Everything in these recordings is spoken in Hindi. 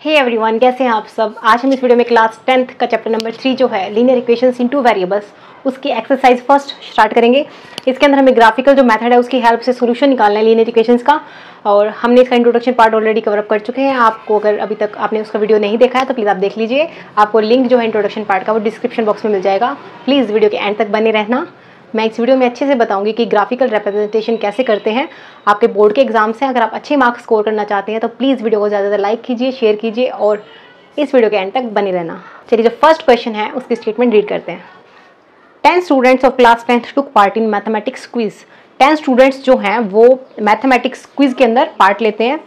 हे एवरीवन, कैसे हैं आप सब। आज हम इस वीडियो में क्लास 10th का चैप्टर नंबर 3 जो है लीनियर इक्वेशंस इन टू वेरिएबल्स, उसकी एक्सरसाइज फर्स्ट स्टार्ट करेंगे। इसके अंदर हमें ग्राफिकल जो मेथड है उसकी हेल्प से सॉल्यूशन निकालना है लीनियर इक्वेशंस का, और हमने इसका introduction part already cover up कर चुके हैं। आपको अगर अभी तक आपने उसका वीडियो नहीं देखा है तो प्लीज़ आप देख लीजिए। आपको लिंक जो है इंट्रोडक्शन पार्ट का वो डिस्क्रिप्शन बॉक्स में मिल जाएगा। प्लीज़ वीडियो के एंड तक बने रहना। मैं इस वीडियो में अच्छे से बताऊंगी कि ग्राफिकल रिप्रेजेंटेशन कैसे करते हैं। आपके बोर्ड के एग्जाम से अगर आप अच्छे मार्क्स स्कोर करना चाहते हैं तो प्लीज़ वीडियो को ज़्यादा लाइक कीजिए, शेयर कीजिए और इस वीडियो के एंड तक बने रहना। चलिए, जो फर्स्ट क्वेश्चन है उसकी स्टेटमेंट रीड करते हैं। 10 students of class 10th took part in mathematics quiz. 10 students जो हैं वो मैथमेटिक्स क्विज के अंदर पार्ट लेते हैं।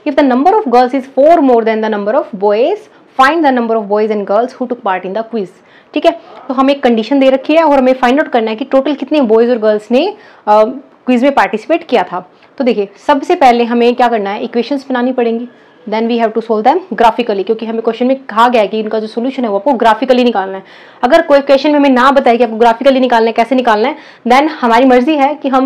If the number of girls is 4 more than the number of boys, find the number of boys and girls who took part in the quiz. ठीक है, तो हमें एक कंडीशन दे रखी है और हमें फाइंड आउट करना है कि टोटल कितने बॉयज और गर्ल्स ने क्विज में पार्टिसिपेट किया था। तो देखिए, सबसे पहले हमें क्या करना है, इक्वेशंस बनानी पड़ेंगी। Then we have to solve them graphically, क्योंकि हमें क्वेश्चन में कहा गया है कि इनका जो सोल्यूशन है वो आपको ग्राफिकली निकालना है। अगर कोई क्वेश्चन में हमें ना बताए कि आपको ग्राफिकली निकालना है, कैसे निकालना है, देन हमारी मर्जी है कि हम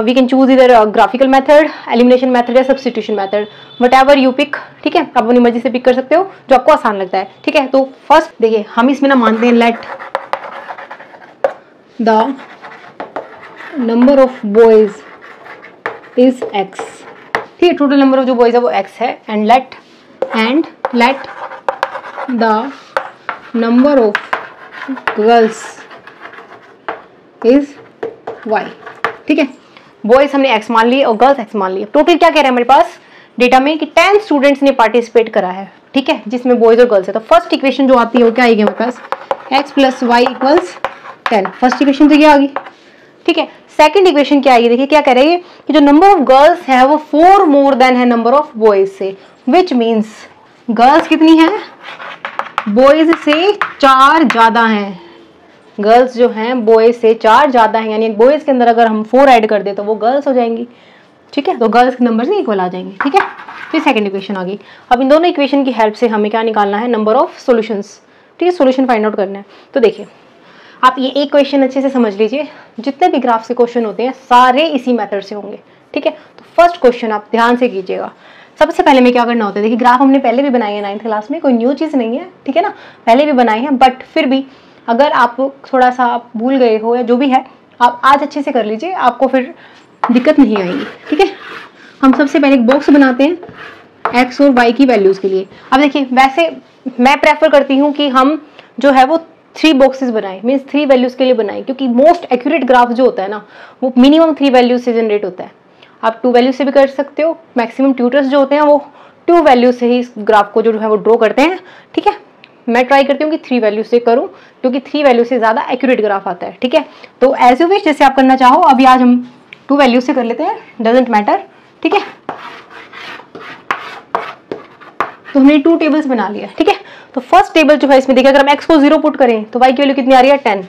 वी कैन चूज इधर ग्राफिकल मेथड, एलिमिनेशन मेथड या substitution method, whatever you pick. ठीक है, आप अपनी मर्जी से पिक कर सकते हो जो आपको आसान लगता है। ठीक है, तो फर्स्ट देखिए, हम इसमें ना मानते हैं let the number of boys is x. ठीक है, टोटल नंबर ऑफ जो बॉयज है वो x है, and let the number of girls is y। ठीक है, बॉयज हमने x मान लिए और गर्ल्स x मान लिए। टोटल क्या कह रहे हैं हमारे पास डेटा में कि 10 स्टूडेंट्स ने पार्टिसिपेट करा है। ठीक है, जिसमें बॉयज और गर्ल्स है। तो फर्स्ट इक्वेशन जो आती है वो क्या आएगी हमारे पास, x plus y equals 10। First equation तो ये आ गई। ठीक है, सेकंड इक्वेशन क्या आएगी, देखिए क्या कह रही है कि जो नंबर ऑफ गर्ल्स है वो 4 मोर देन है नंबर ऑफ बॉयज से, विच मीन्स गर्ल्स कितनी है, बॉयज से 4 ज्यादा हैं। गर्ल्स जो हैं बॉयज से 4 ज्यादा हैं, यानी बॉयज के अंदर अगर हम 4 ऐड कर दे तो वो गर्ल्स हो जाएंगी। ठीक है, तो गर्ल्स के नंबर से इक्वल आ जाएंगे। ठीक है, तो सेकंड इक्वेशन आ गई। अब इन दोनों इक्वेशन की हेल्प से हमें क्या निकालना है, नंबर ऑफ सॉल्यूशंस। ठीक है, सॉल्यूशन फाइंड आउट करना है। तो देखिए, आप ये एक क्वेश्चन अच्छे से समझ लीजिए, जितने भी ग्राफ से क्वेश्चन होते हैं सारे इसी मेथड से होंगे। ठीक है, तो फर्स्ट क्वेश्चन आप ध्यान से कीजिएगा। सबसे पहले में क्या करना होता है, देखिए ग्राफ हमने पहले भी बनाए हैं 9th क्लास में, कोई न्यू चीज़ नहीं है। ठीक है ना, पहले भी बनाए हैं, बट फिर भी अगर आप थोड़ा सा आप भूल गए हो या जो भी है, आप आज अच्छे से कर लीजिए, आपको फिर दिक्कत नहीं आएगी। ठीक है, हम सबसे पहले एक बॉक्स बनाते हैं एक्स और वाई की वैल्यूज़ के लिए। अब देखिए, वैसे मैं प्रेफर करती हूँ कि हम जो है वो 3 बॉक्सेस बनाएं, मीन्स 3 वैल्यूज के लिए बनाएं, क्योंकि मोस्ट एक्यूरेट ग्राफ जो होता है ना वो मिनिमम 3 वैल्यूज से जनरेट होता है। आप 2 वैल्यूज से भी कर सकते हो, मैक्सिमम ट्यूटर्स जो होते हैं वो 2 वैल्यूज से ही इस ग्राफ को जो है वो ड्रॉ करते हैं। ठीक है, मैं ट्राई करती हूँ कि 3 वैल्यूज से करूँ, क्योंकि 3 वैल्यूज से ज़्यादा एक्यूरेट ग्राफ आता है। ठीक है, तो एज यू विश, जैसे आप करना चाहो। अभी आज हम 2 वैल्यूज से कर लेते हैं, डजेंट मैटर। ठीक है, तो हमने 2 टेबल्स बना लिया। ठीक है, तो फर्स्ट टेबल जो है इसमें देखिए, अगर हम x को 0 पुट करें तो y की वैल्यू कितनी आ रही है, 10।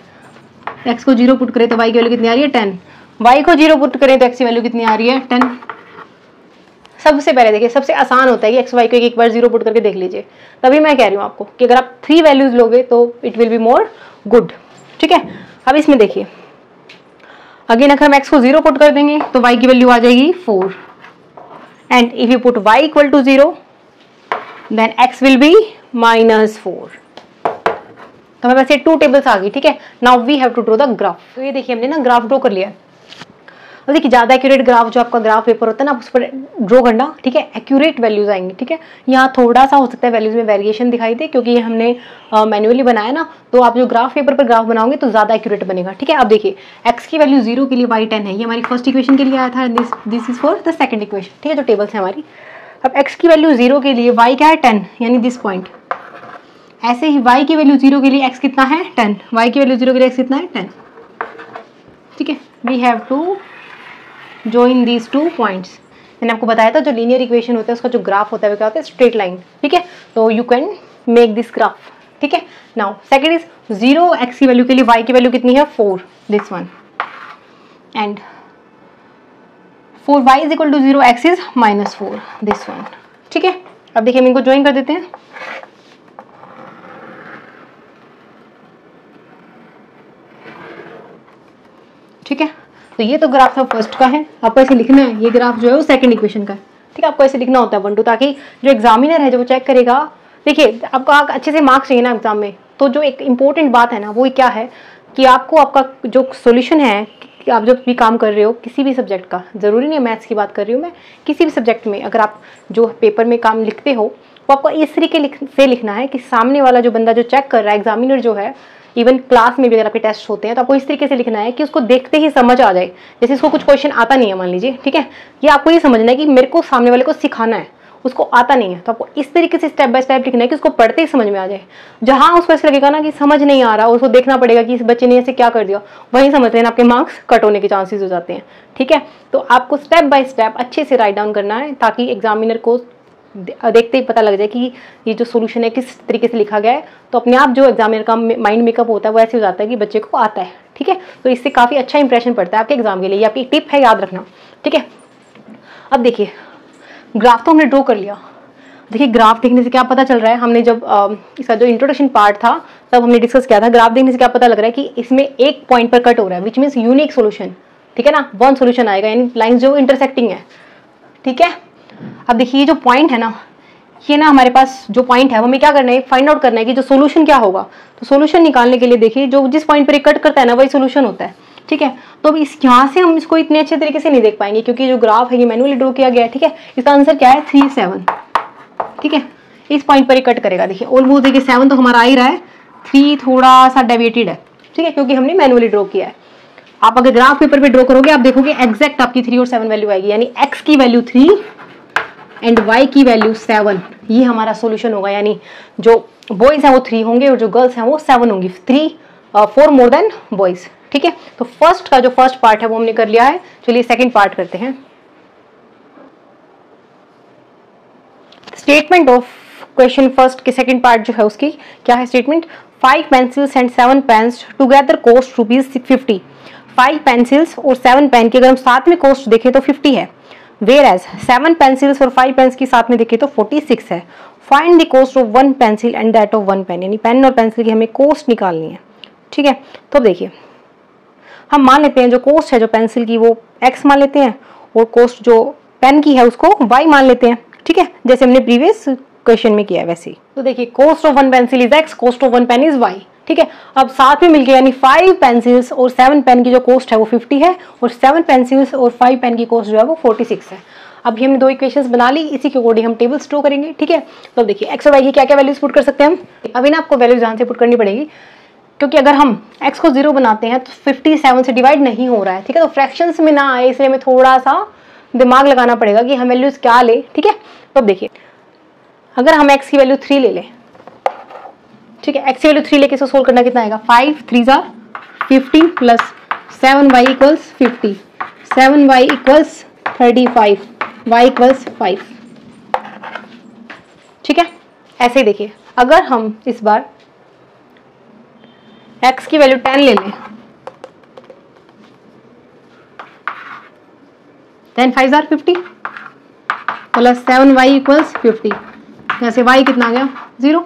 x को 0 पुट करें तो y की वैल्यू कितनी आ रही है, 10। y को 0 पुट करें तो x की वैल्यू कितनी आ रही है, 10। सबसे पहले देखिए, सबसे आसान होता है कि x y को एक बार 0 पुट करके देख लीजिए। तभी मैं कह रही हूँ आपको कि अगर आप 3 वैल्यूज लोगे तो it will be more good. ठीक है, अब इसमें देखिए अगेन, अगर हम x को 0 पुट कर देंगे तो y की वैल्यू आ जाएगी 4, and if you put y equal to 0 then x will be -4। तो हमारे पास ये 2 टेबल्स आ गई। ठीक है, now we have to draw the graph. तो ये देखिए, हमने ना ग्राफ ड्रॉ कर लिया है। और देखिए, ज़्यादा एक्यूरेट ग्राफ जो आपका ग्राफ पेपर होता है ना, उस पर ड्रॉ करना। ठीक है, एक्यूरेट वैल्यूज आएंगी। ठीक है, यहाँ थोड़ा सा हो सकता है वैल्यूज में वेरिएशन दिखाई दे, क्योंकि ये हमने मैन्युअली बनाया ना, तो आप जो ग्राफ पेपर पर ग्राफ बनाओगे तो ज़्यादा एक्यूरेट बनेगा। ठीक है, अब देखिए, x की वैल्यू 0 के लिए y 10 है, ये हमारी फर्स्ट इक्वेशन के लिए आया था, this is for the second equation. ठीक है, जो टेबल्स है हमारी। अब x की वैल्यू 0 के लिए y क्या है, 10, यानी दिस पॉइंट। ऐसे ही y की वैल्यू 0 के लिए x कितना है, 10। y की वैल्यू 0 के लिए x कितना है, 10। ठीक है, we have to join these 2 points. मैंने आपको बताया था जो लीनियर इक्वेशन होता है उसका जो ग्राफ होता है वो क्या होता है, स्ट्रेट लाइन। ठीक है, तो you can make this graph. ठीक है, नाउ सेकंड इज 0 x की वैल्यू के लिए y की वैल्यू कितनी है, 4, this one, and 4 y is equal to 0, x is -4, this one. ठीक है, अब देखिए हम इनको ज्वाइन कर देते हैं। ठीक है, तो ये तो ग्राफ था फर्स्ट का है, आपको ऐसे लिखना है। ये ग्राफ जो है वो सेकंड इक्वेशन का है। ठीक है, आपको ऐसे लिखना होता है 1 2, ताकि जो एग्जामिनर है जो वो चेक करेगा देखिए आपको अच्छे से मार्क्स चाहिए ना एग्जाम में, तो जो एक इम्पोर्टेंट बात है ना वो क्या है कि आपको आपका जो सोल्यूशन है कि आप जब भी काम कर रहे हो किसी भी सब्जेक्ट का, ज़रूरी नहीं है मैथ्स की बात कर रही हूँ मैं, किसी भी सब्जेक्ट में अगर आप जो पेपर में काम लिखते हो वो आपको इस तरीके से लिखना है कि सामने वाला जो बंदा जो चेक कर रहा है, एग्जामिनर जो है, इवन क्लास में भी अगर आपके टेस्ट होते हैं तो आपको इस तरीके से लिखना है कि उसको देखते ही समझ आ जाए। जैसे इसको कुछ क्वेश्चन आता नहीं है मान लीजिए, ठीक है, ये आपको ये समझना है कि मेरे को सामने वाले को सिखाना है, उसको आता नहीं है, तो आपको इस तरीके से स्टेप बाय स्टेप लिखना है कि उसको पढ़ते ही समझ में आ जाए। जहां उसको ऐसा लगेगा ना कि समझ नहीं आ रहा, उसको देखना पड़ेगा कि इस बच्चे ने ऐसे क्या कर दिया, वहीं समझ लेना आपके मार्क्स कट होने के चांसेस हो जाते हैं। ठीक है, तो आपको स्टेप बाय स्टेप अच्छे से राइट डाउन करना है ताकि एग्जामिनर को देखते ही पता लग जाए कि ये जो सोल्यूशन है किस तरीके से लिखा गया है। तो अपने आप जो एग्जामिनर का माइंड मेकअप होता है वो ऐसे हो जाता है कि बच्चे को आता है। ठीक है, तो इससे काफ़ी अच्छा इंप्रेशन पड़ता है आपके एग्जाम के लिए। ये आपकी टिप है, याद रखना। ठीक है, अब देखिए ग्राफ तो हमने ड्रॉ कर लिया। देखिए ग्राफ देखने से क्या पता चल रहा है, हमने जब इसका जो इंट्रोडक्शन पार्ट था तब हमने डिस्कस किया था, ग्राफ देखने से क्या पता लग रहा है कि इसमें एक पॉइंट पर कट हो रहा है, विच मीन्स यूनिक सोल्यूशन। ठीक है ना, वन सोल्यूशन आएगा, यानी लाइंस जो इंटरसेक्टिंग है। ठीक है, अब देखिए ये जो पॉइंट है ना, ये ना हमारे पास जो पॉइंट है वो हमें क्या करना है, फाइंड आउट करना है कि जो सोल्यूशन क्या होगा। तो सोल्यूशन निकालने के लिए देखिए जो जिस पॉइंट पर कट करता है ना वही सोल्यूशन होता है। ठीक है, तो अब इस यहाँ से हम इसको इतने अच्छे तरीके से नहीं देख पाएंगे क्योंकि जो ग्राफ है ये मैनुअली ड्रॉ किया गया है। ठीक है, इसका आंसर क्या है 3 7। ठीक है, इस पॉइंट पर ही कट करेगा। देखिए ऑलमोस्ट देखिए 7 तो हमारा आ ही रहा है, 3 थोड़ा सा डेविएटेड है। ठीक है, क्योंकि हमने मैनुअली ड्रॉ किया है। आप अगर ग्राफ पेपर पे ड्रॉ करोगे आप देखोगे एग्जैक्ट आपकी 3 और 7 वैल्यू आएगी, यानी x की वैल्यू 3 एंड y की वैल्यू 7। ये हमारा सोल्यूशन होगा, यानी जो बॉयज हैं वो 3 होंगे और जो गर्ल्स हैं वो 7 होंगी, 4 मोर देन बॉयज। ठीक है, तो फर्स्ट का जो फर्स्ट पार्ट है वो हमने कर लिया है। चलिए सेकंड पार्ट करते हैं। स्टेटमेंट ऑफ क्वेश्चन फर्स्ट के सेकंड पार्ट जो है उसकी क्या है statement, 5 pencils and 7 pens together cost ₹50। 5 pencils और 7 पेन की अगर हम साथ में कॉस्ट देखें तो 50 है, वेयर एज 7 पेंसिल्स और 5 पेन्स की साथ में देखें तो 46 है। Find the cost of 1 pencil and that of 1 pen, यानी पेन और पेंसिल की हमें कॉस्ट निकालनी है। ठीक है, तो देखिए हम मान लेते हैं जो कॉस्ट है जो पेंसिल की वो x मान लेते हैं और कॉस्ट जो पेन की है उसको y मान लेते हैं। ठीक है, जैसे हमने प्रीवियस क्वेश्चन में किया है वैसे ही। तो देखिए cost of 1 pencil is x, cost of 1 pen is y। ठीक है, अब साथ में मिलके यानी 5 पेंसिल्स और 7 पेन की जो कॉस्ट है वो 50 है और 7 पेंसिल्स और 5 पेन की कॉस्ट जो है वो 46 है। अभी हमने 2 इक्वेशंस बना ली, इसी के अकॉर्डिंग हम टेबल ड्रॉ करेंगे। ठीक है, तो देखिए x और y की क्या क्या वैल्यूज पुट कर सकते हैं हम। अभी ना आपको वैल्यूज ध्यान से पुट करनी पड़ेगी क्योंकि अगर हम x को 0 बनाते हैं तो 57 से डिवाइड नहीं हो रहा है। ठीक है, तो फ्रैक्शंस में ना आए इसलिए हमें थोड़ा सा दिमाग लगाना पड़ेगा कि हम वैल्यूज क्या ले। ठीक है, तो अब देखिए अगर हम x की वैल्यू 3 ले लें, ठीक है, x की वैल्यू 3 लेके इसको सोल्व करना कितना आएगा, 5 3 50 plus 7y equals 50, 7y equals 35, y equals 5। ठीक है, ऐसे ही देखिए अगर हम इस बार x की वैल्यू 10 ले लें, 10 5 50 प्लस 7y इक्वल्स 50, यहाँ से y कितना आ गया 0।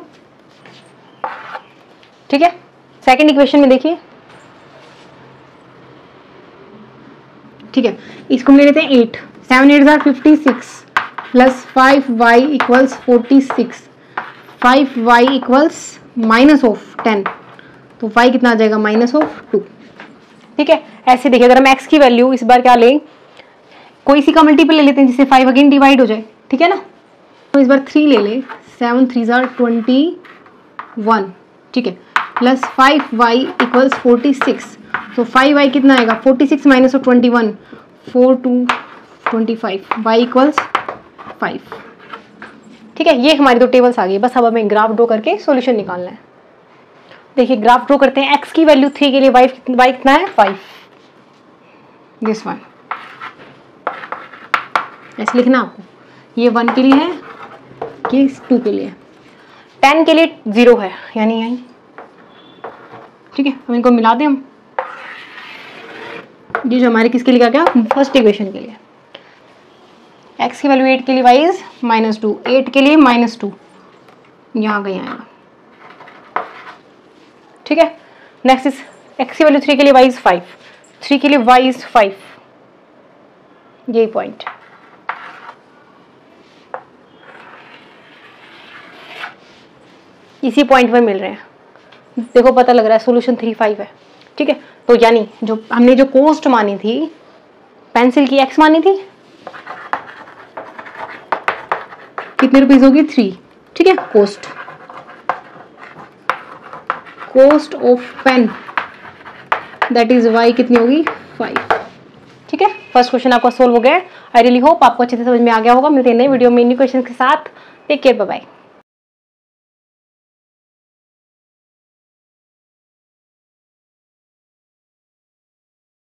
ठीक है, सेकंड इक्वेशन में देखिए, ठीक है, इसको हम ले लेते हैं 8, 7 8 56 plus 5y equals 46, 5y equals minus of 10, तो y कितना आ जाएगा माइनस ऑफ 2। ठीक है, ऐसे देखिए अगर हम x की वैल्यू इस बार क्या लें, कोई सी का मल्टीपल ले लेते हैं जिससे 5 अगेन डिवाइड हो जाए। ठीक है ना, तो इस बार 3 ले लें, 7 3 21। ठीक है, प्लस 5y इक्वल्स 46, तो 5y कितना आएगा 46 माइनस ऑफ 21, 4 2 25, y इक्वल्स 5। ठीक है, ये हमारी 2 टेबल्स आ गई। बस अब हमें ग्राफ ड्रॉ करके सॉल्यूशन निकालना है। देखिए ग्राफ ड्रॉ करते हैं, x की वैल्यू 3 के लिए y कितना है 5, दिस वन ऐसे लिखना आपको, ये 1 के लिए है, ये 2 के लिए, 10 के लिए 0 है यानी यही। ठीक है, हम इनको मिला दें हम, ये जो हमारे किसके लिए क्या फर्स्ट इक्वेशन के लिए, x की वैल्यू 8 के लिए y इज -2, 8 के लिए -2 यहाँ कहीं आएगा। ठीक है, नेक्स्ट इज x की वैल्यू 3 के लिए y इज 5, 3 के लिए y इज 5, यही पॉइंट। इसी पॉइंट पर मिल रहे हैं। देखो पता लग रहा है सोल्यूशन 3 5 है। ठीक है, तो यानी जो हमने जो कॉस्ट मानी थी पेंसिल की, एक्स मानी थी, कितने रुपीज होगी 3। ठीक है, cost of pen that is y कितनी होगी 5। ठीक है, फर्स्ट क्वेश्चन आपका सोल्व हो गया। आई रियली होप आपको अच्छे से समझ में आ गया होगा। मिलते हैं नई वीडियो में न्यू क्वेश्चन के साथ। Take care, bye bye.